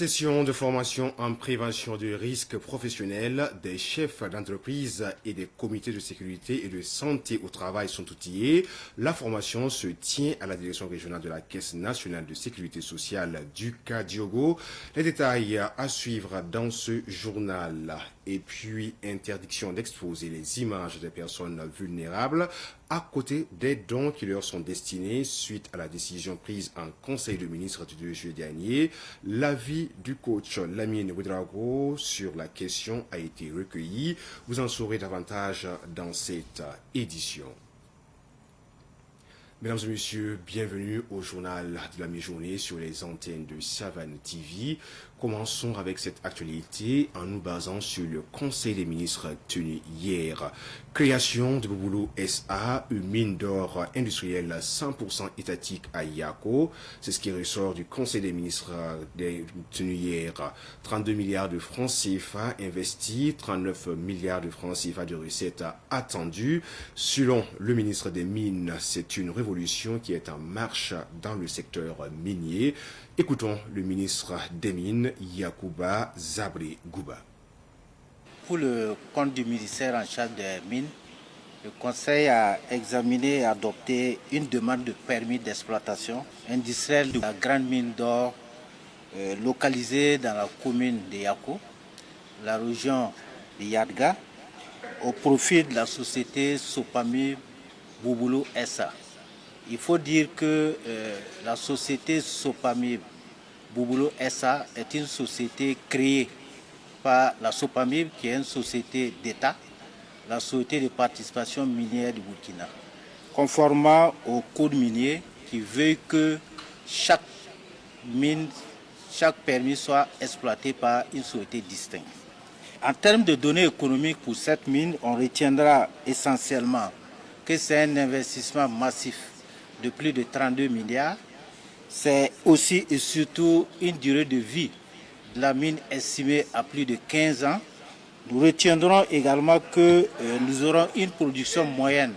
Session de formation en prévention du risque professionnel des chefs d'entreprise et des comités de sécurité et de santé au travail sont outillés. La formation se tient à la direction régionale de la Caisse nationale de sécurité sociale du Kadiogo. Les détails à suivre dans ce journal. Et puis, interdiction d'exposer les images des personnes vulnérables à côté des dons qui leur sont destinés suite à la décision prise en Conseil de ministres du 2 juillet dernier. L'avis du coach Lamine Ouedraogo sur la question a été recueilli. Vous en saurez davantage dans cette édition. Mesdames et messieurs, bienvenue au journal de la mi-journée sur les antennes de Savane TV. Commençons avec cette actualité en nous basant sur le Conseil des ministres tenu hier. Création de Bouboulou SA, une mine d'or industrielle 100% étatique à Yako. C'est ce qui ressort du Conseil des ministres tenu hier. 32 milliards de francs CFA investis, 39 milliards de francs CFA de recettes attendues. Selon le ministre des Mines, c'est une révolution qui est en marche dans le secteur minier. Écoutons le ministre des Mines, Yacouba Zabri Gouba. Pour le compte du ministère en charge des mines, le Conseil a examiné et adopté une demande de permis d'exploitation industrielle de la grande mine d'or localisée dans la commune de Yako, la région de Yadga, au profit de la société Sopami Bouboulou SA. Il faut dire que la société Sopami Bouboulou SA est une société créée par la Sopamib, qui est une société d'État, la société de participation minière du Burkina, conformément au code minier qui veut que chaque mine, chaque permis soit exploité par une société distincte. En termes de données économiques pour cette mine, on retiendra essentiellement que c'est un investissement massif de plus de 32 milliards. C'est aussi et surtout une durée de vie de la mine estimée à plus de 15 ans. Nous retiendrons également que nous aurons une production moyenne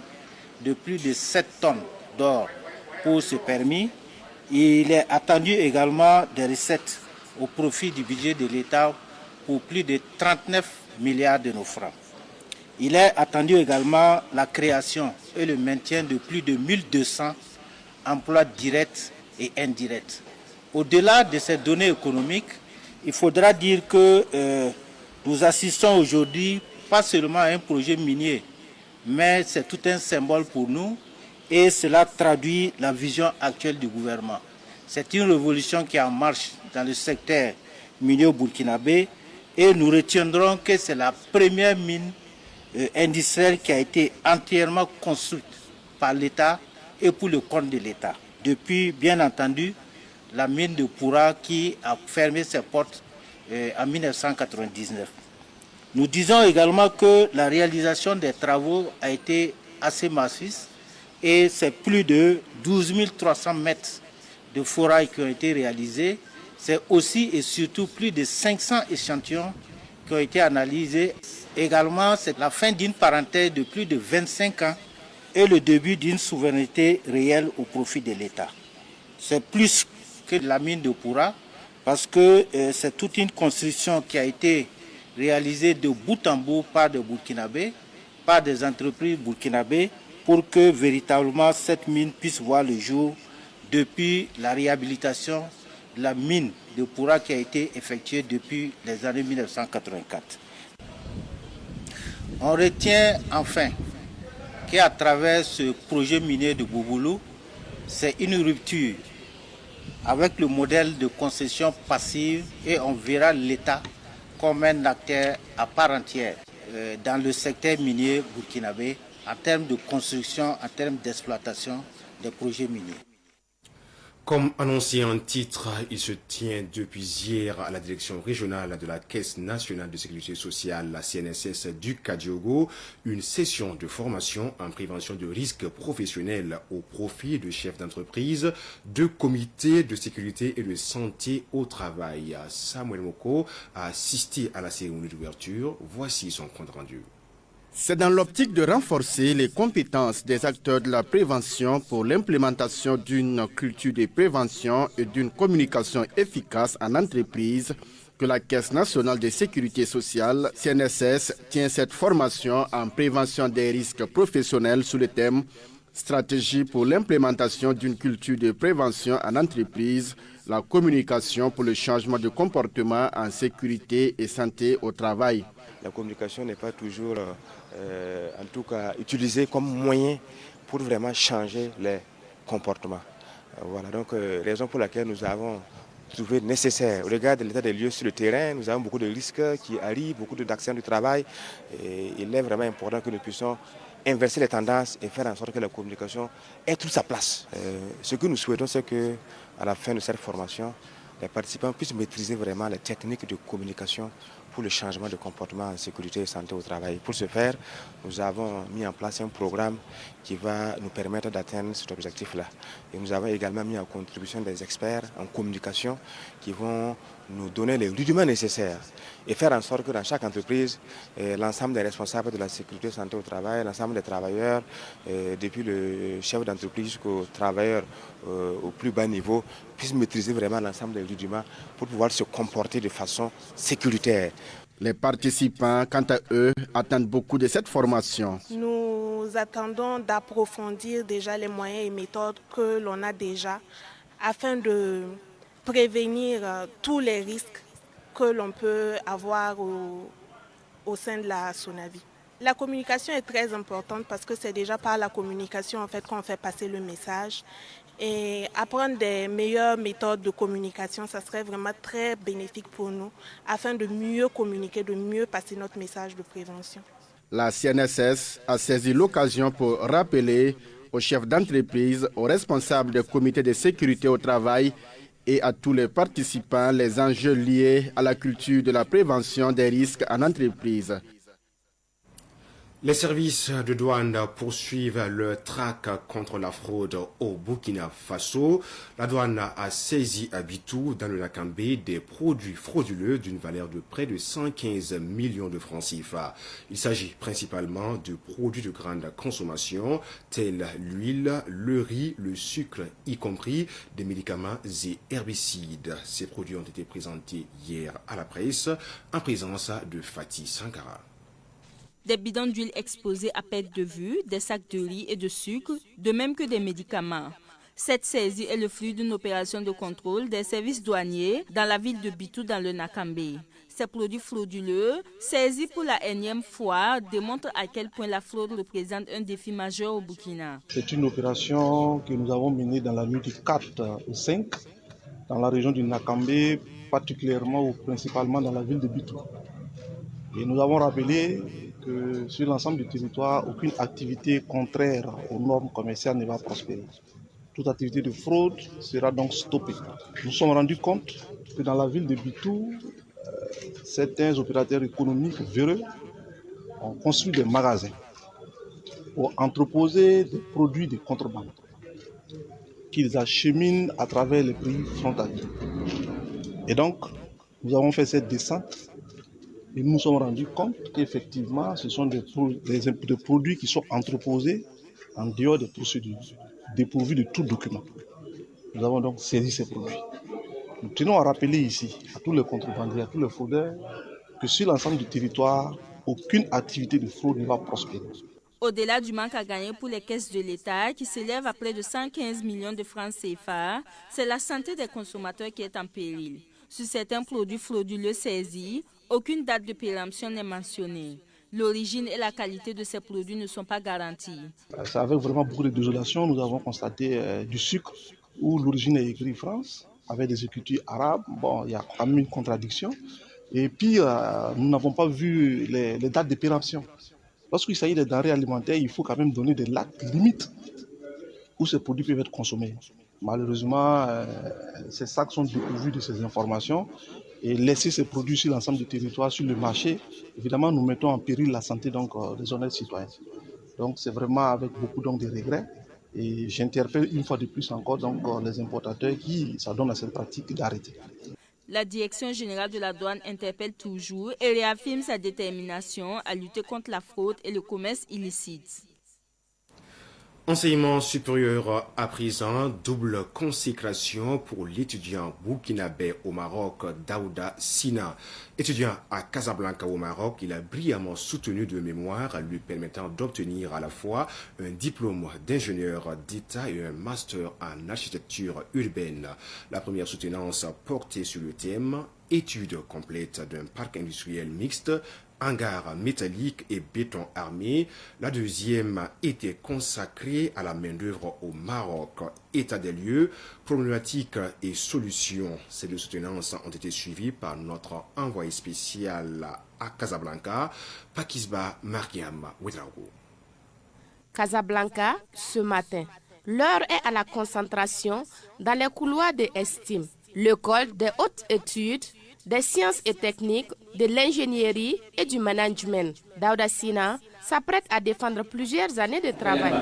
de plus de 7 tonnes d'or pour ce permis. Il est attendu également des recettes au profit du budget de l'État pour plus de 39 milliards de nos francs. Il est attendu également la création et le maintien de plus de 1200 emplois directs et indirects. Au-delà de ces données économiques, il faudra dire que nous assistons aujourd'hui pas seulement à un projet minier, mais c'est tout un symbole pour nous et cela traduit la vision actuelle du gouvernement. C'est une révolution qui est en marche dans le secteur minier burkinabé et nous retiendrons que c'est la première mine industrielle qui a été entièrement construite par l'État et pour le compte de l'État. Depuis, bien entendu, la mine de Poura qui a fermé ses portes en 1999. Nous disons également que la réalisation des travaux a été assez massive et c'est plus de 12 300 mètres de forail qui ont été réalisés. C'est aussi et surtout plus de 500 échantillons qui ont été analysés. Également, c'est la fin d'une parenthèse de plus de 25 ans et le début d'une souveraineté réelle au profit de l'État. C'est plus que la mine de Poura, parce que c'est toute une construction qui a été réalisée de bout en bout par des Burkinabés, par des entreprises burkinabées, pour que véritablement cette mine puisse voir le jour depuis la réhabilitation de la mine de Poura qui a été effectuée depuis les années 1984. On retient enfin qu'à travers ce projet minier de Bouboulou, c'est une rupture avec le modèle de concession passive et on verra l'État comme un acteur à part entière dans le secteur minier burkinabé en termes de construction, en termes d'exploitation des projets miniers. Comme annoncé en titre, il se tient depuis hier à la direction régionale de la Caisse nationale de sécurité sociale, la CNSS du Kadiogo, une session de formation en prévention de risques professionnels au profit de chefs d'entreprise, de comités de sécurité et de santé au travail. Samuel Moko a assisté à la cérémonie d'ouverture. Voici son compte rendu. C'est dans l'optique de renforcer les compétences des acteurs de la prévention pour l'implémentation d'une culture de prévention et d'une communication efficace en entreprise que la Caisse nationale de sécurité sociale, CNSS, tient cette formation en prévention des risques professionnels sous le thème Stratégie pour l'implémentation d'une culture de prévention en entreprise, la communication pour le changement de comportement en sécurité et santé au travail. La communication n'est pas toujours, en tout cas, utilisée comme moyen pour vraiment changer les comportements. Voilà donc raison pour laquelle nous avons trouvé nécessaire, au regard de l'état des lieux sur le terrain, nous avons beaucoup de risques qui arrivent, beaucoup d'accidents du travail. Et il est vraiment important que nous puissions inverser les tendances et faire en sorte que la communication ait toute sa place. Ce que nous souhaitons, c'est qu'à la fin de cette formation, les participants puissent maîtriser vraiment les techniques de communication pour le changement de comportement en sécurité et santé au travail. Pour ce faire, nous avons mis en place un programme qui va nous permettre d'atteindre cet objectif-là. Et nous avons également mis en contribution des experts en communication qui vont nous donner les rudiments nécessaires et faire en sorte que dans chaque entreprise, l'ensemble des responsables de la sécurité et santé au travail, l'ensemble des travailleurs, depuis le chef d'entreprise jusqu'aux travailleurs au plus bas niveau, puissent maîtriser vraiment l'ensemble des rudiments pour pouvoir se comporter de façon sécuritaire. Les participants, quant à eux, attendent beaucoup de cette formation. Nous attendons d'approfondir déjà les moyens et méthodes que l'on a déjà afin de prévenir tous les risques que l'on peut avoir au sein de la SONAVI. La communication est très importante parce que c'est déjà par la communication en fait qu'on fait passer le message. Et apprendre des meilleures méthodes de communication, ça serait vraiment très bénéfique pour nous afin de mieux communiquer, de mieux passer notre message de prévention. La CNSS a saisi l'occasion pour rappeler aux chefs d'entreprise, aux responsables des comités de sécurité au travail et à tous les participants les enjeux liés à la culture de la prévention des risques en entreprise. Les services de douane poursuivent le traque contre la fraude au Burkina Faso. La douane a saisi à Bitou, dans le Nakambé, des produits frauduleux d'une valeur de près de 115 millions de francs CFA. Il s'agit principalement de produits de grande consommation, tels l'huile, le riz, le sucre, y compris des médicaments et herbicides. Ces produits ont été présentés hier à la presse en présence de Fatih Sankara. Des bidons d'huile exposés à perte de vue, des sacs de riz et de sucre, de même que des médicaments. Cette saisie est le fruit d'une opération de contrôle des services douaniers dans la ville de Bitou dans le Nakambé. Ces produits frauduleux, saisis pour la énième fois, démontrent à quel point la fraude représente un défi majeur au Burkina. C'est une opération que nous avons menée dans la nuit du 4 au 5, dans la région du Nakambé, particulièrement ou principalement dans la ville de Bitou. Et nous avons rappelé que sur l'ensemble du territoire, aucune activité contraire aux normes commerciales ne va prospérer. Toute activité de fraude sera donc stoppée. Nous nous sommes rendus compte que dans la ville de Bitou, certains opérateurs économiques véreux ont construit des magasins pour entreposer des produits de contrebande qu'ils acheminent à travers les pays frontaliers. Et donc, nous avons fait cette descente. Et nous nous sommes rendus compte qu'effectivement, ce sont des produits qui sont entreposés en dehors des procédures, dépourvus de tout document. Nous avons donc saisi ces produits. Nous tenons à rappeler ici à tous les contrebandiers, à tous les fraudeurs, que sur l'ensemble du territoire, aucune activité de fraude ne va prospérer. Au-delà du manque à gagner pour les caisses de l'État, qui s'élève à près de 115 millions de francs CFA, c'est la santé des consommateurs qui est en péril. Sur certains produits frauduleux saisis, aucune date de péremption n'est mentionnée. L'origine et la qualité de ces produits ne sont pas garanties. C'est avec vraiment beaucoup de désolation, nous avons constaté du sucre où l'origine est écrite France, avec des écritures arabes. Bon, il y a quand même une contradiction. Et puis, nous n'avons pas vu les dates de péremption. Lorsqu'il s'agit des denrées alimentaires, il faut quand même donner des dates limites où ces produits peuvent être consommés. Malheureusement, ces sacs sont dépourvus de ces informations. Et laisser ces produits sur l'ensemble du territoire, sur le marché, évidemment, nous mettons en péril la santé des honnêtes citoyens. Donc, c'est vraiment avec beaucoup de regrets. Et j'interpelle une fois de plus encore les importateurs qui s'adonnent à cette pratique d'arrêter. La Direction générale de la douane interpelle toujours et réaffirme sa détermination à lutter contre la fraude et le commerce illicite. Enseignement supérieur à présent, double consécration pour l'étudiant burkinabé au Maroc, Daouda Sina. Étudiant à Casablanca au Maroc, il a brillamment soutenu de mémoire lui permettant d'obtenir à la fois un diplôme d'ingénieur d'État et un master en architecture urbaine. La première soutenance portait sur le thème « Étude complète d'un parc industriel mixte », hangar métallique et béton armé. La deuxième était consacrée à la main-d'œuvre au Maroc. État des lieux, problématiques et solutions. Ces deux soutenances ont été suivies par notre envoyé spécial à Casablanca, Pakisba Mariam Ouedraogo. Casablanca, ce matin. L'heure est à la concentration dans les couloirs de Estime, l'école des hautes études, des sciences et techniques, de l'ingénierie et du management. Daouda Sina s'apprête à défendre plusieurs années de travail.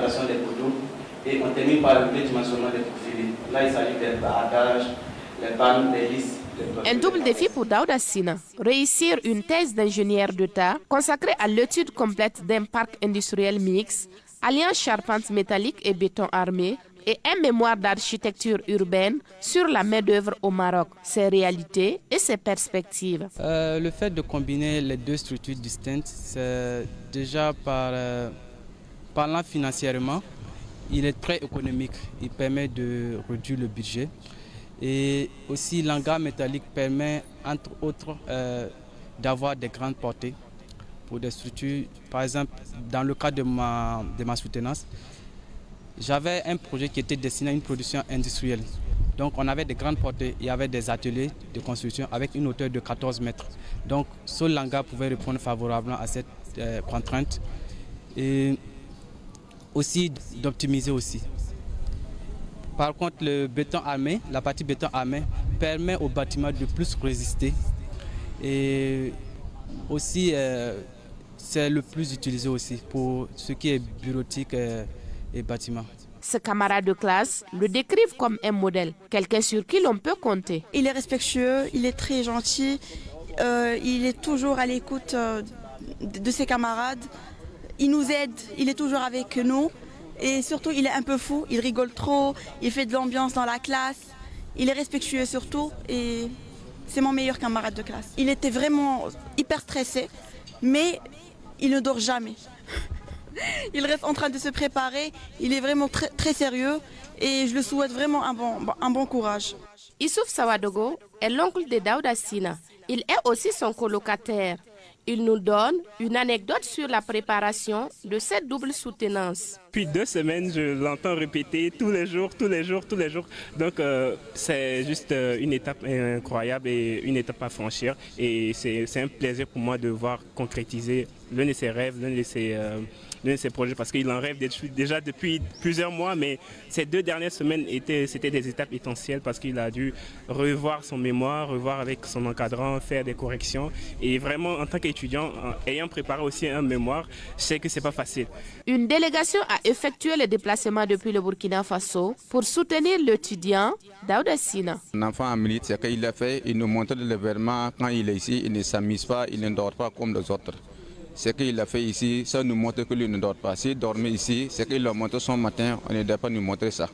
Et on termine par le dimensionnement des profils. Là, il s'agit des barrages, les pannes, les listes. Un double défi pour Daouda Sina. Réussir une thèse d'ingénieur d'État consacrée à l'étude complète d'un parc industriel mixte, alliant charpente métallique et béton armé, et un mémoire d'architecture urbaine sur la main-d'œuvre au Maroc, ses réalités et ses perspectives. Le fait de combiner les deux structures distinctes, c'est déjà parlant financièrement, il est très économique. Il permet de réduire le budget. Et aussi, l'hangar métallique permet, entre autres, d'avoir des grandes portées pour des structures. Par exemple, dans le cadre de ma soutenance, j'avais un projet qui était destiné à une production industrielle. Donc on avait des grandes portées, il y avait des ateliers de construction avec une hauteur de 14 mètres. Donc ce hangar pouvait répondre favorablement à cette contrainte. Et aussi d'optimiser aussi. Par contre, le béton armé, la partie béton armé permet au bâtiment de plus résister. Et aussi, c'est le plus utilisé aussi pour ce qui est bureautique et bâtiment. Ses camarades de classe le décrivent comme un modèle, quelqu'un sur qui l'on peut compter. Il est respectueux, il est très gentil, il est toujours à l'écoute de ses camarades. Il nous aide, il est toujours avec nous et surtout il est un peu fou, il rigole trop, il fait de l'ambiance dans la classe, il est respectueux surtout et c'est mon meilleur camarade de classe. Il était vraiment hyper stressé mais il ne dort jamais. Il reste en train de se préparer, il est vraiment très, très sérieux et je lui souhaite vraiment un bon courage. Issouf Sawadogo est l'oncle de Daouda Sina. Il est aussi son colocataire. Il nous donne une anecdote sur la préparation de cette double soutenance. Depuis 2 semaines, je l'entends répéter tous les jours. Donc c'est juste une étape incroyable et une étape à franchir. Et c'est un plaisir pour moi de voir concrétiser l'un de ses rêves, l'un de ses projets, parce qu'il en rêve déjà depuis plusieurs mois, mais ces 2 dernières semaines c'était des étapes essentielles parce qu'il a dû revoir son mémoire, revoir avec son encadrant, faire des corrections. Et vraiment, en tant qu'étudiant, ayant préparé aussi un mémoire, je sais que c'est pas facile. Une délégation a effectué le déplacement depuis le Burkina Faso pour soutenir l'étudiant Daouda Sina. Un enfant en milite, c'est qu'il a fait, il nous montre le verment quand il est ici, il ne s'amuse pas, il ne dort pas comme les autres. Ce qu'il a fait ici, ça nous montre que lui ne dort pas. S'il dormait ici, c'est qu'il a montré son matin, on ne doit pas nous montrer ça.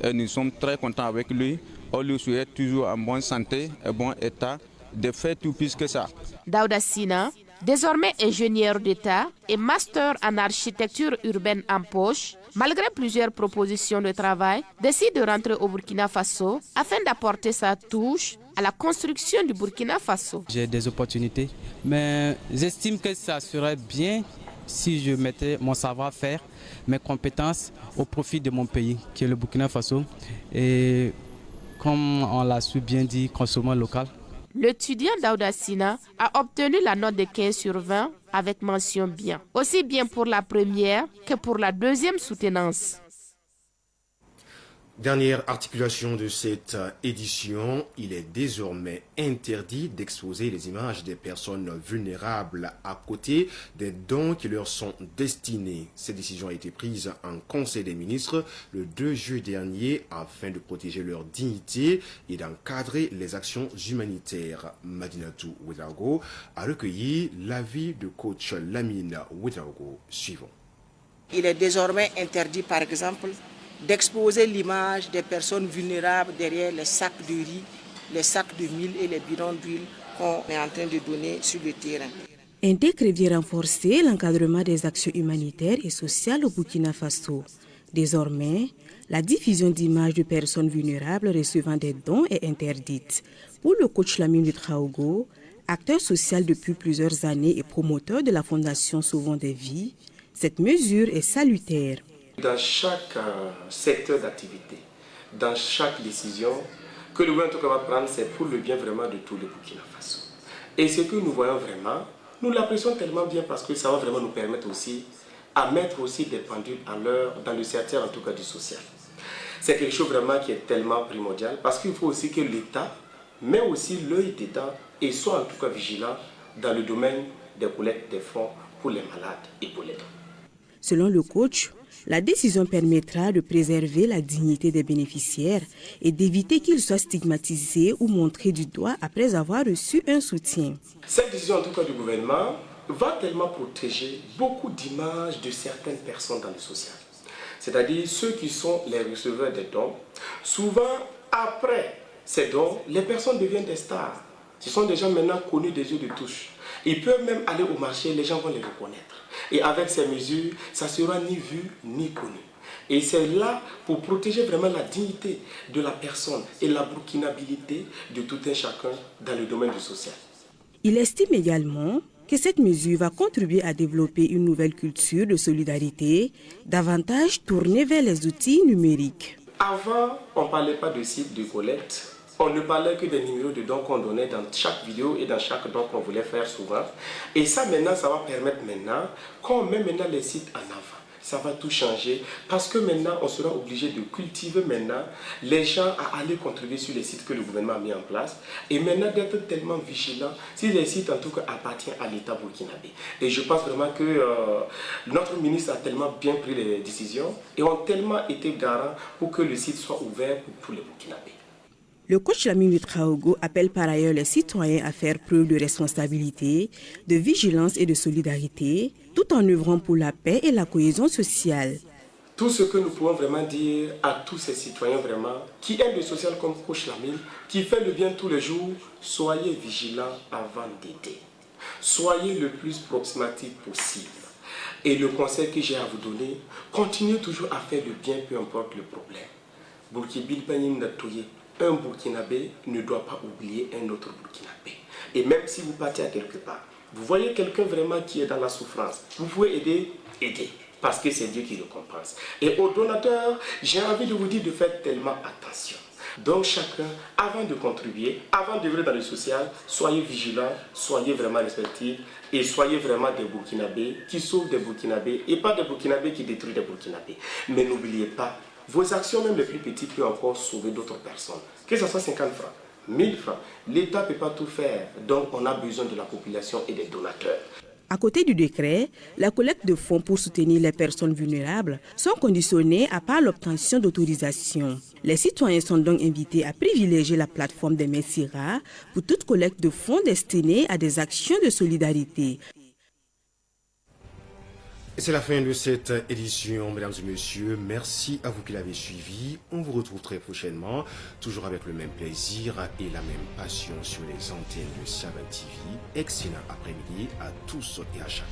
Et nous sommes très contents avec lui. On lui souhaite toujours en bonne santé et bon état de faire tout plus que ça. Daouda Sina, désormais ingénieur d'État et master en architecture urbaine en poche, malgré plusieurs propositions de travail, décide de rentrer au Burkina Faso afin d'apporter sa touche à la construction du Burkina Faso. J'ai des opportunités, mais j'estime que ça serait bien si je mettais mon savoir-faire, mes compétences au profit de mon pays, qui est le Burkina Faso. Et comme on l'a su bien dit, consommant local. L'étudiant Daouda Sina a obtenu la note de 15 sur 20 avec mention bien, aussi bien pour la première que pour la deuxième soutenance. Dernière articulation de cette édition, il est désormais interdit d'exposer les images des personnes vulnérables à côté des dons qui leur sont destinés. Cette décision a été prise en Conseil des ministres le 2 juillet dernier afin de protéger leur dignité et d'encadrer les actions humanitaires. Madinatou Ouedraogo a recueilli l'avis de coach Lamine Ouedraogo. Suivons. Il est désormais interdit, par exemple, d'exposer l'image des personnes vulnérables derrière les sacs de riz, les sacs de mil et les bidons d'huile qu'on est en train de donner sur le terrain. Un décret vient renforcer l'encadrement des actions humanitaires et sociales au Burkina Faso. Désormais, la diffusion d'images de personnes vulnérables recevant des dons est interdite. Pour le coach Lamine Ouedraogo, acteur social depuis plusieurs années et promoteur de la Fondation Sauvons des vies, cette mesure est salutaire. Dans chaque secteur d'activité, dans chaque décision que le gouvernement va prendre, c'est pour le bien vraiment de tout le Burkina Faso. Et ce que nous voyons vraiment, nous l'apprécions tellement bien parce que ça va vraiment nous permettre aussi à mettre aussi des pendules à l'heure dans le secteur en tout cas du social. C'est quelque chose vraiment qui est tellement primordial parce qu'il faut aussi que l'État, mais aussi l'œil d'État, et soit en tout cas vigilant dans le domaine des collectes des fonds pour les malades et pour les dons. Selon le coach, la décision permettra de préserver la dignité des bénéficiaires et d'éviter qu'ils soient stigmatisés ou montrés du doigt après avoir reçu un soutien. Cette décision en tout cas du gouvernement va tellement protéger beaucoup d'images de certaines personnes dans le social. C'est-à-dire ceux qui sont les receveurs des dons. Souvent, après ces dons, les personnes deviennent des stars. Ce sont des gens maintenant connus des yeux de touche. Ils peuvent même aller au marché, les gens vont les reconnaître. Et avec ces mesures, ça ne sera ni vu ni connu. Et c'est là pour protéger vraiment la dignité de la personne et la burkinabilité de tout un chacun dans le domaine du social. Il estime également que cette mesure va contribuer à développer une nouvelle culture de solidarité, davantage tournée vers les outils numériques. Avant, on ne parlait pas de site de collecte. On ne parlait que des numéros de dons qu'on donnait dans chaque vidéo et dans chaque don qu'on voulait faire souvent. Et ça maintenant, ça va permettre maintenant qu'on met maintenant les sites en avant. Ça va tout changer parce que maintenant, on sera obligé de cultiver maintenant les gens à aller contribuer sur les sites que le gouvernement a mis en place et maintenant d'être tellement vigilant si les sites en tout cas appartiennent à l'État burkinabé. Et je pense vraiment que notre ministre a tellement bien pris les décisions et ont tellement été garants pour que le site soit ouvert pour tous les Burkinabés. Le coach Lamine Ouedraogo appelle par ailleurs les citoyens à faire preuve de responsabilité, de vigilance et de solidarité, tout en œuvrant pour la paix et la cohésion sociale. Tout ce que nous pouvons vraiment dire à tous ces citoyens vraiment qui aiment le social comme coach Lamine, qui fait le bien tous les jours, soyez vigilants avant d'aider. Soyez le plus proximatif possible. Et le conseil que j'ai à vous donner, continuez toujours à faire le bien, peu importe le problème. Un Burkinabé ne doit pas oublier un autre Burkinabé. Et même si vous partez à quelque part, vous voyez quelqu'un vraiment qui est dans la souffrance, vous pouvez aider, parce que c'est Dieu qui le compense. Et aux donateurs, j'ai envie de vous dire de faire tellement attention. Donc chacun, avant de contribuer, avant d'œuvrer dans le social, soyez vigilants, soyez vraiment respectifs et soyez vraiment des Burkinabés qui sauvent des Burkinabés et pas des Burkinabés qui détruisent des Burkinabés. Mais n'oubliez pas, vos actions, même les plus petites, peuvent encore sauver d'autres personnes. Que ce soit 50 francs, 1000 francs, l'État ne peut pas tout faire. Donc, on a besoin de la population et des donateurs. À côté du décret, la collecte de fonds pour soutenir les personnes vulnérables sont conditionnées à part l'obtention d'autorisation. Les citoyens sont donc invités à privilégier la plateforme des Messira pour toute collecte de fonds destinés à des actions de solidarité. Et c'est la fin de cette édition, mesdames et messieurs. Merci à vous qui l'avez suivi. On vous retrouve très prochainement, toujours avec le même plaisir et la même passion sur les antennes de Savan TV. Excellent après-midi à tous et à chacun.